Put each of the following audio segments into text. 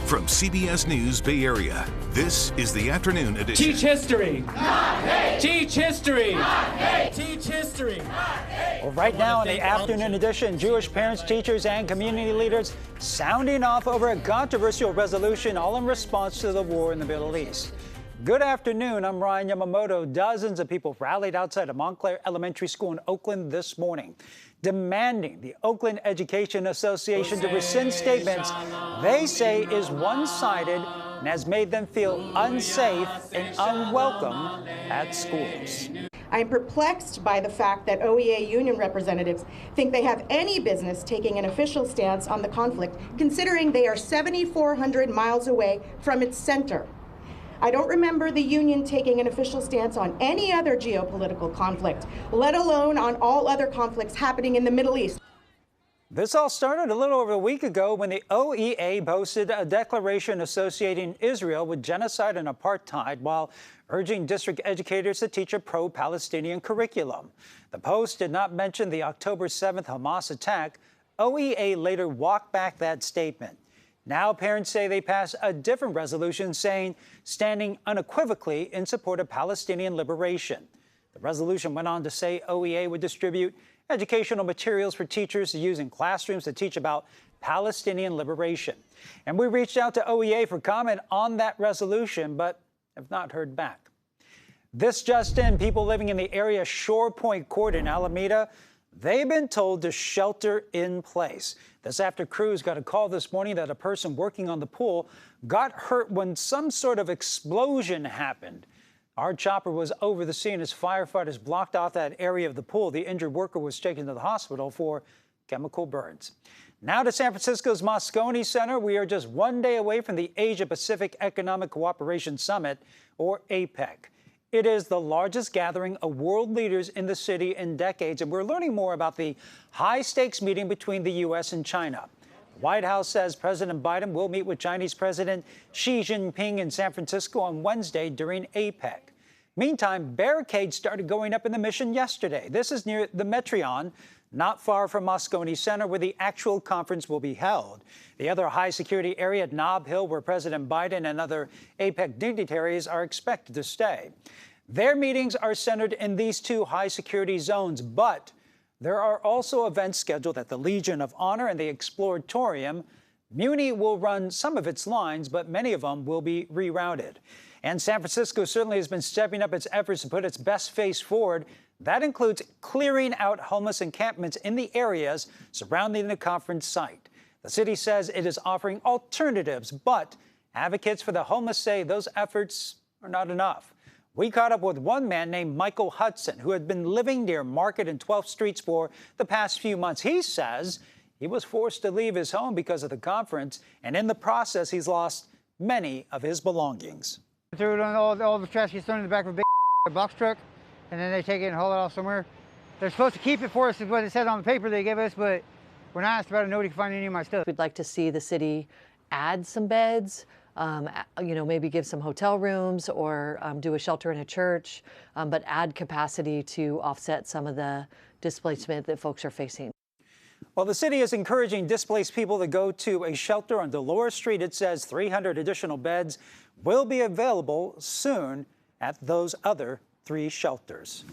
From CBS News Bay Area, this is the Afternoon Edition. Teach history. Not hate. Teach history. Not hate. Teach history. Well, right now in the Afternoon Edition, Jewish parents, teachers, and community leaders sounding off over a controversial resolution, all in response to the war in the Middle East. Good afternoon. I'm Ryan Yamamoto. Dozens of people rallied outside of Montclair Elementary School in Oakland this morning, demanding the Oakland Education Association to rescind statements they say is one-sided and has made them feel unsafe and unwelcome at schools. I am perplexed by the fact that OEA union representatives think they have any business taking an official stance on the conflict, considering they are 7,400 miles away from its center. I don't remember the union taking an official stance on any other geopolitical conflict, let alone on all other conflicts happening in the Middle East. This all started a little over a week ago when the OEA posted a declaration associating Israel with genocide and apartheid while urging district educators to teach a pro-Palestinian curriculum. The post did not mention the October 7th Hamas attack. OEA later walked back that statement. Now parents say they passed a different resolution standing unequivocally in support of Palestinian liberation. The resolution went on to say OEA would distribute educational materials for teachers to use in classrooms to teach about Palestinian liberation. And we reached out to OEA for comment on that resolution, but have not heard back. This just in, people living in the area Shore Point Court in Alameda, they've been told to shelter in place. This after crews got a call this morning that a person working on the pool got hurt when some sort of explosion happened. Our chopper was over the scene as firefighters blocked off that area of the pool. The injured worker was taken to the hospital for chemical burns. Now to San Francisco's Moscone Center. We are just one day away from the Asia-Pacific Economic Cooperation Summit, or APEC. It is the largest gathering of world leaders in the city in decades, and we're learning more about the high-stakes meeting between the U.S. and China. The White House says President Biden will meet with Chinese President Xi Jinping in San Francisco on Wednesday during APEC. Meantime, barricades started going up in the Mission yesterday. This is near the Metreon, not far from Moscone Center, where the actual conference will be held. The other high-security area at Nob Hill, where President Biden and other APEC dignitaries are expected to stay. Their meetings are centered in these two high-security zones, but there are also events scheduled at the Legion of Honor and the Exploratorium. Muni will run some of its lines, but many of them will be rerouted. And San Francisco certainly has been stepping up its efforts to put its best face forward. That includes clearing out homeless encampments in the areas surrounding the conference site. The city says it is offering alternatives, but advocates for the homeless say those efforts are not enough. We caught up with one man named Michael Hudson, who had been living near Market and 12th Streets for the past few months. He says he was forced to leave his home because of the conference, and in the process, he's lost many of his belongings. Threw it on all the trash gets thrown in the back of a big box truck, and then they take it and haul it off somewhere. They're supposed to keep it for us, is what it says on the paper they give us, but we're not asked about it. Nobody can find any of my stuff. We'd like to see the city add some beds, maybe give some hotel rooms or do a shelter in a church, but add capacity to offset some of the displacement that folks are facing. Well, the city is encouraging displaced people to go to a shelter on Dolores Street. It says 300 additional beds will be available soon at those other 3 shelters.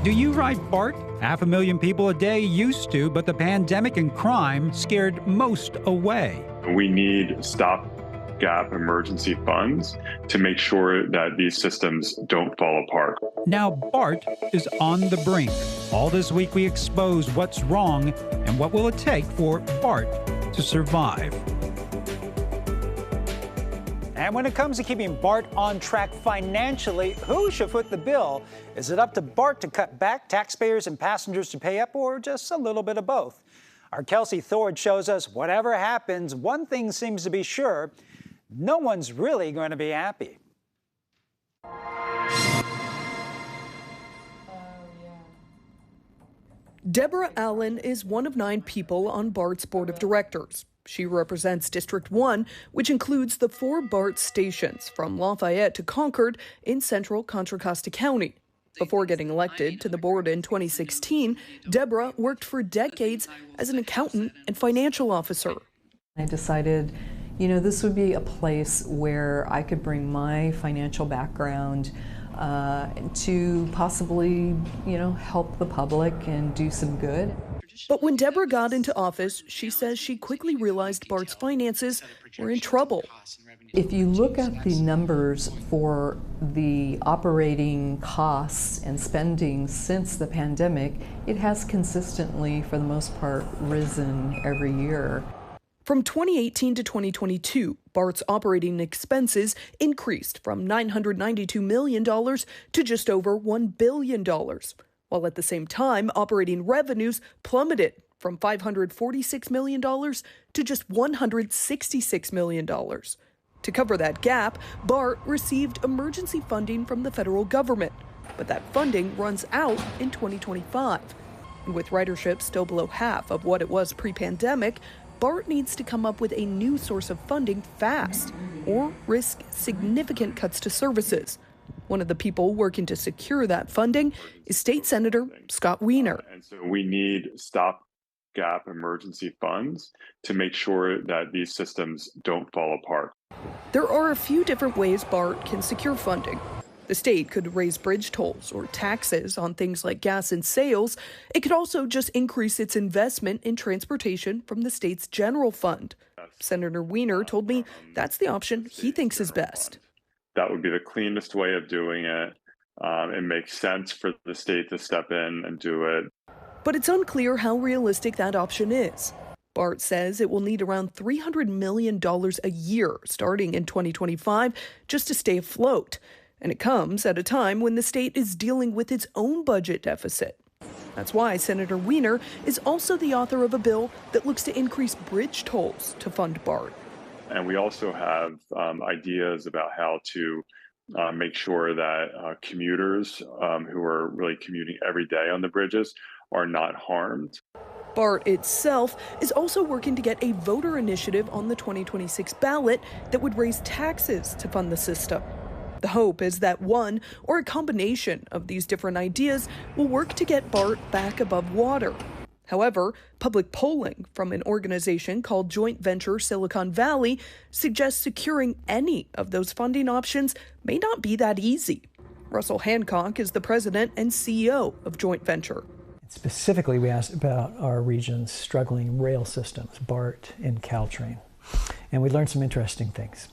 Do you ride BART? 500,000 people a day used to, but the pandemic and crime scared most away. We need stopgap emergency funds to make sure that these systems don't fall apart. Now BART is on the brink. All this week we expose what's wrong and what will it take for BART to survive. And when it comes to keeping BART on track financially, who should foot the bill? Is it up to BART to cut back, taxpayers and passengers to pay up, or just a little bit of both? Our Kelsey Thord shows us whatever happens, one thing seems to be sure: no one's really going to be happy. Deborah Allen is one of 9 people on BART's board of directors. She represents District 1, which includes the 4 BART stations from Lafayette to Concord in central Contra Costa County. Before getting elected to the board in 2016, Deborah worked for decades as an accountant and financial officer. I decided, this would be a place where I could bring my financial background to possibly, help the public and do some good. But when Deborah got into office, she says she quickly realized BART's finances were in trouble. If you look at the numbers for the operating costs and spending since the pandemic, it has consistently, for the most part, risen every year. From 2018 to 2022, BART's operating expenses increased from $992 million to just over $1 billion, while at the same time, operating revenues plummeted from $546 million to just $166 million. To cover that gap, BART received emergency funding from the federal government, but that funding runs out in 2025. And with ridership still below half of what it was pre-pandemic, BART needs to come up with a new source of funding fast or risk significant cuts to services. One of the people working to secure that funding is State Senator Scott Wiener. And so we need stopgap emergency funds to make sure that these systems don't fall apart. There are a few different ways BART can secure funding. The state could raise bridge tolls or taxes on things like gas and sales. It could also just increase its investment in transportation from the state's general fund. Senator Wiener told me that's the option he thinks is best. That would be the cleanest way of doing it. It makes sense for the state to step in and do it. But it's unclear how realistic that option is. BART says it will need around $300 million a year starting in 2025 just to stay afloat. And it comes at a time when the state is dealing with its own budget deficit. That's why Senator Wiener is also the author of a bill that looks to increase bridge tolls to fund BART. And we also have ideas about how to make sure that commuters who are really commuting every day on the bridges are not harmed. BART itself is also working to get a voter initiative on the 2026 ballot that would raise taxes to fund the system. The hope is that one or a combination of these different ideas will work to get BART back above water. However, public polling from an organization called Joint Venture Silicon Valley suggests securing any of those funding options may not be that easy. Russell Hancock is the president and CEO of Joint Venture. Specifically, we asked about our region's struggling rail systems, BART and Caltrain, and we learned some interesting things.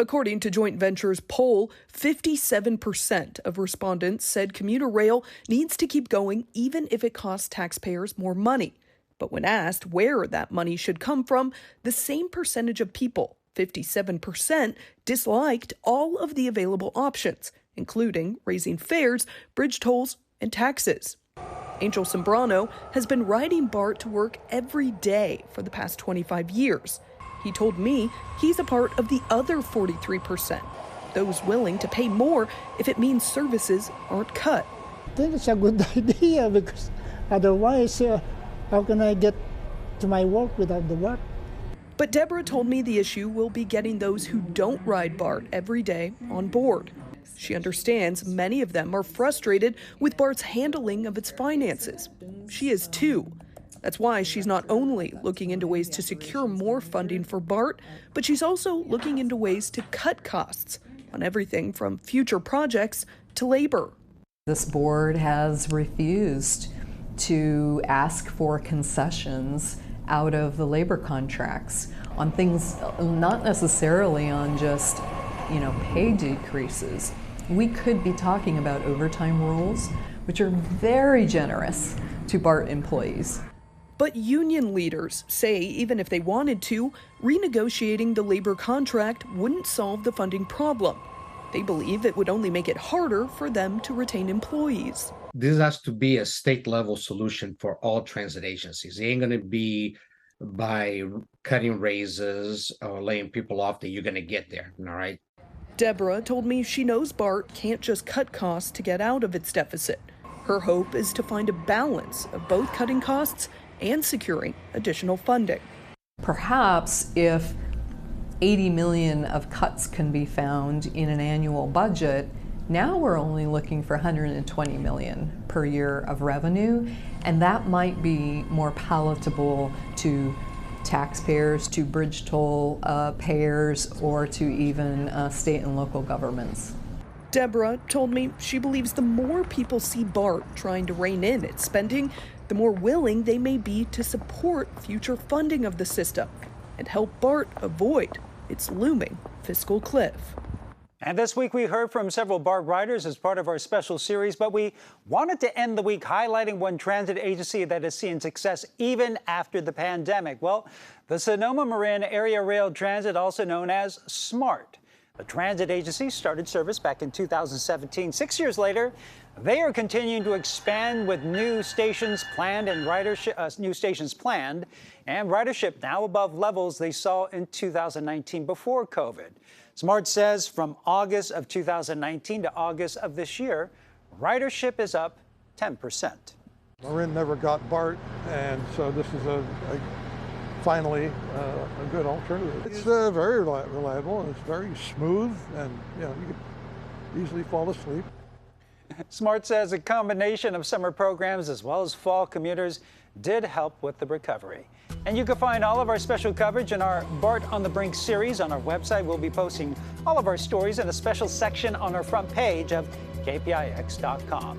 According to Joint Venture's poll, 57% of respondents said commuter rail needs to keep going even if it costs taxpayers more money. But when asked where that money should come from, the same percentage of people, 57%, disliked all of the available options, including raising fares, bridge tolls, and taxes. Angel Sembrano has been riding BART to work every day for the past 25 years. He told me he's a part of the other 43%, those willing to pay more if it means services aren't cut. I think it's a good idea because otherwise, how can I get to my work without the BART? But Deborah told me the issue will be getting those who don't ride BART every day on board. She understands many of them are frustrated with BART's handling of its finances. She is too. That's why she's not only looking into ways to secure more funding for BART, but she's also looking into ways to cut costs on everything from future projects to labor. This board has refused to ask for concessions out of the labor contracts on things, not necessarily on just, pay decreases. We could be talking about overtime rules, which are very generous to BART employees. But union leaders say even if they wanted to, renegotiating the labor contract wouldn't solve the funding problem. They believe it would only make it harder for them to retain employees. This has to be a state-level solution for all transit agencies. It ain't going to be by cutting raises or laying people off that you're going to get there, all right? Deborah told me she knows BART can't just cut costs to get out of its deficit. Her hope is to find a balance of both cutting costs and securing additional funding. Perhaps if 80 million of cuts can be found in an annual budget, Now we're only looking for 120 million per year of revenue, and that might be more palatable to taxpayers, to bridge toll payers, or to even state and local governments. Deborah told me she believes the more people see BART trying to rein in its spending, the more willing they may be to support future funding of the system and help BART avoid its looming fiscal cliff. And this week we heard from several BART riders as part of our special series, but we wanted to end the week highlighting one transit agency that has seen success even after the pandemic. Well, the Sonoma-Marin Area Rail Transit, also known as SMART. The transit agency started service back in 2017. 6 years later, they are continuing to expand with new stations planned and ridership now above levels they saw in 2019 before COVID. SMART says from August of 2019 to August of this year, ridership is up 10%. Marin never got BART, and so this is finally a good alternative. It's very reliable, and it's very smooth, and you could easily fall asleep. SMART says a combination of summer programs as well as fall commuters did help with the recovery. And you can find all of our special coverage in our BART on the Brink series on our website. We'll be posting all of our stories in a special section on our front page of KPIX.com.